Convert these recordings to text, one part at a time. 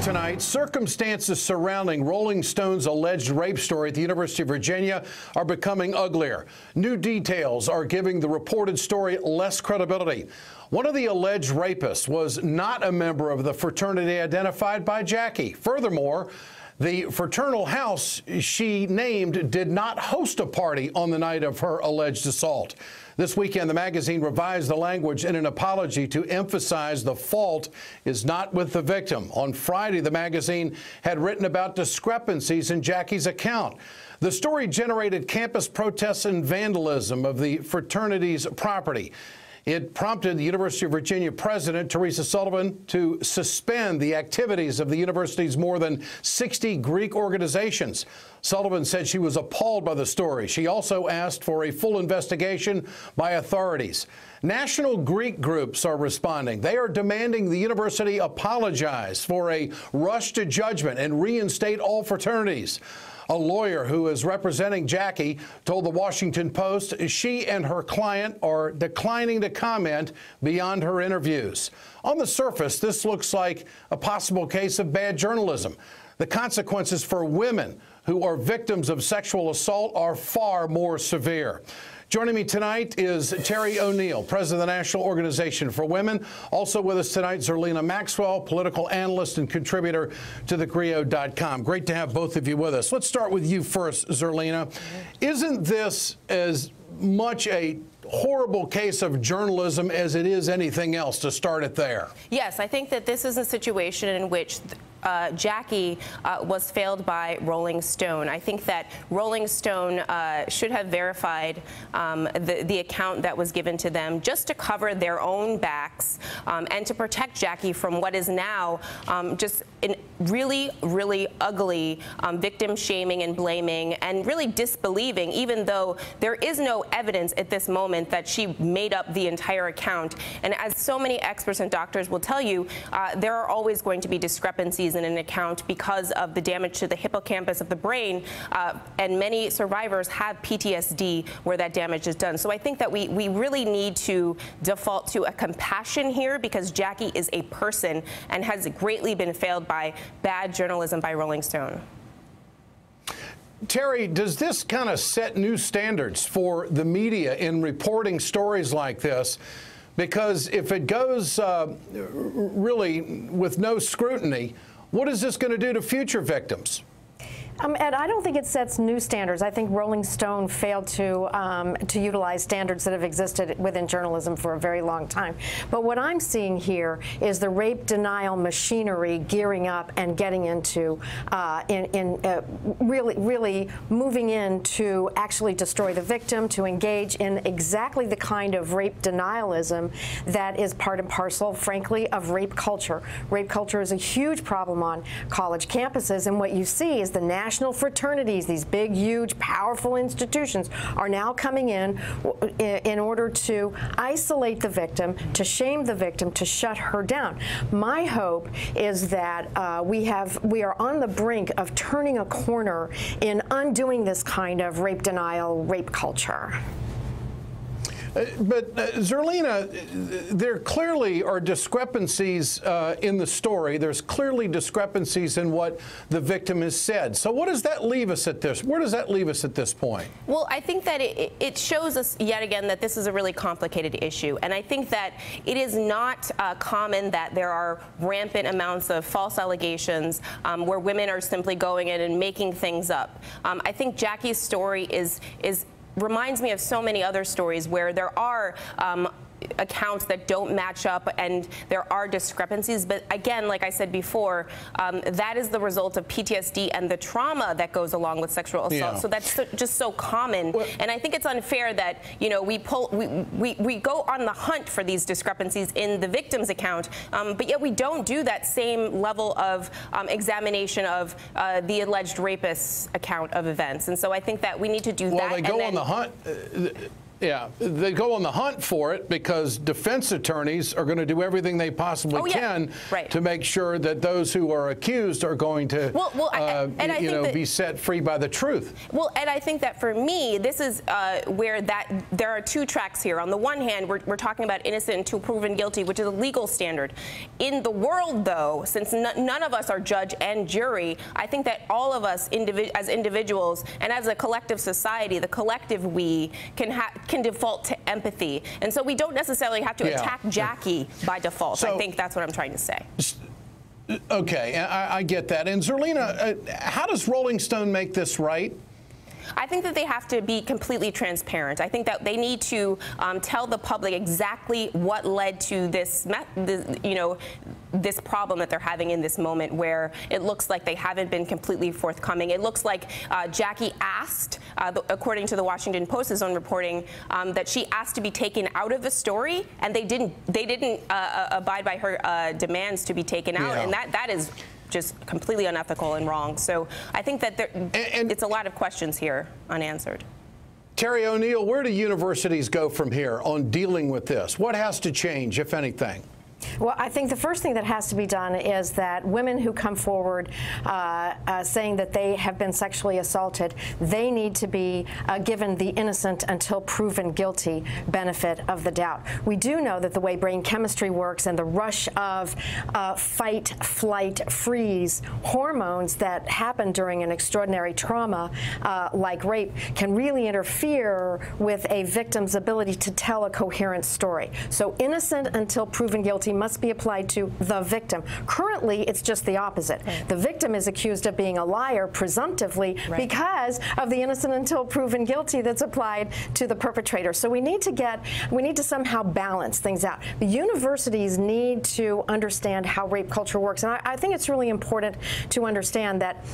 tonight, circumstances surrounding Rolling Stone's alleged rape story at the University of Virginia are becoming uglier. New details are giving the reported story less credibility. One of the alleged rapists was not a member of the fraternity identified by Jackie. Furthermore, the fraternal house she named did not host a party on the night of her alleged assault. This weekend, the magazine revised the language in an apology to emphasize the fault is not with the victim. On Friday, the magazine had written about discrepancies in Jackie's account. The story generated campus protests and vandalism of the fraternity's property. It prompted the University of Virginia president, Teresa Sullivan, to suspend the activities of the university's more than 60 Greek organizations. Sullivan said she was appalled by the story. She also asked for a full investigation by authorities. National Greek groups are responding. They are demanding the university apologize for a rush to judgment and reinstate all fraternities. A lawyer who is representing Jackie told the Washington Post she and her client are declining to comment beyond her interviews. On the surface, this looks like a possible case of bad journalism. The consequences for women who are victims of sexual assault are far more severe. Joining me tonight is Terry ONeill, president of the National Organization for Women. Also with us tonight, Zerlina Maxwell, political analyst and contributor to thegrio.com. Great to have both of you with us. Let's start with you first, Zerlina. Isn't this as much a horrible case of journalism as it is anything else, to start it there? Yes, I think that this is a situation in which Jackie was failed by Rolling Stone. I think that Rolling Stone should have verified the account that was given to them just to cover their own backs and to protect Jackie from what is now just a really, really ugly victim shaming and blaming and really disbelieving, even though there is no evidence at this moment that she made up the entire account. And as so many experts and doctors will tell you, there are always going to be discrepancies in an account because of the damage to the hippocampus of the brain, and many survivors have PTSD where that damage is done. So I think that we really need to default to a compassion here, because Jackie is a person and has greatly been failed by bad journalism by Rolling Stone. Terry, does this kind of set new standards for the media in reporting stories like this? Because if it goes really with no scrutiny, what is this going to do to future victims? Ed, I don't think it sets new standards. I think Rolling Stone failed to utilize standards that have existed within journalism for a very long time. But what I'm seeing here is the rape denial machinery gearing up and getting into really moving in to actually destroy the victim, to engage in exactly the kind of rape denialism that is part and parcel, frankly, of rape culture. Rape culture is a huge problem on college campuses, and what you see is the national fraternities, these big, huge, powerful institutions, are now coming in order to isolate the victim, to shame the victim, to shut her down. My hope is that we are on the brink of turning a corner in undoing this kind of rape denial, rape culture. But, Zerlina, there clearly are discrepancies in the story. There's clearly discrepancies in what the victim has said. So what does that leave us at this? Where does that leave us at this point? Well, I think that it shows us yet again that this is a really complicated issue. And I think that it is not common that there are rampant amounts of false allegations where women are simply going in and making things up. I think Jackie's story reminds me of so many other stories where there are accounts that don't match up and there are discrepancies. But again, like I said before, that is the result of PTSD and the trauma that goes along with sexual assault. Yeah. So that's just so common. Well, and I think it's unfair that, you know, we go on the hunt for these discrepancies in the victim's account, but yet we don't do that same level of examination of the alleged rapist's account of events. And so I think that we need to do that. Well, they go on the hunt. Yeah, they go on the hunt for it because defense attorneys are going to do everything they possibly can to make sure that those who are accused are going to, be set free by the truth. Well, and I think that for me, this is where there are two tracks here. On the one hand, we're talking about innocent until proven guilty, which is a legal standard. In the world, though, since none of us are judge and jury, I think that all of us as individuals and as a collective society, the collective we can default to empathy. And so we don't necessarily have to attack Jackie by default. So, I think that's what I'm trying to say. Okay, I get that. And Zerlina, how does Rolling Stone make this right? I think that they have to be completely transparent. I think that they need to tell the public exactly what led to this problem that they're having in this moment, where it looks like they haven't been completely forthcoming. It looks like Jackie asked, according to the Washington Post's own reporting, that she asked to be taken out of the story, and they didn't abide by her demands to be taken out, and that is just completely unethical and wrong. So I think that it's a lot of questions here unanswered. Terry ONeill, where do universities go from here on dealing with this? What has to change, if anything? Well, I think the first thing that has to be done is that women who come forward saying that they have been sexually assaulted, they need to be given the innocent until proven guilty benefit of the doubt. We do know that the way brain chemistry works and the rush of fight, flight, freeze hormones that happen during an extraordinary trauma like rape can really interfere with a victim's ability to tell a coherent story. So innocent until proven guilty must be applied to the victim. Currently, it's just the opposite. Right. The victim is accused of being a liar presumptively because of the innocent until proven guilty that's applied to the perpetrator. So we need to somehow balance things out. The universities need to understand how rape culture works. And I think it's really important to understand that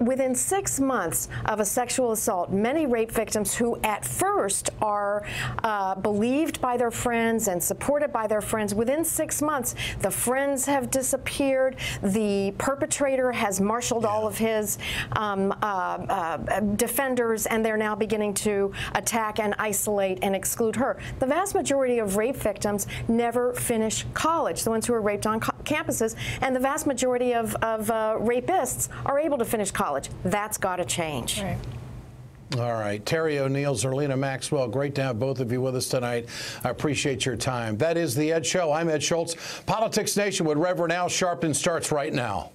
within 6 months of a sexual assault, many rape victims who at first are believed by their friends and supported by their friends, within 6 months, the friends have disappeared. The perpetrator has marshaled all of his defenders, and they're now beginning to attack and isolate and exclude her. The vast majority of rape victims never finish college, the ones who are raped on campuses, and the vast majority of rapists are able to finish college. That's got to change. Right. All right. Terry ONeill, Zerlina Maxwell, great to have both of you with us tonight. I appreciate your time. That is The Ed Show. I'm Ed Schultz. Politics Nation with Reverend Al Sharpton starts right now.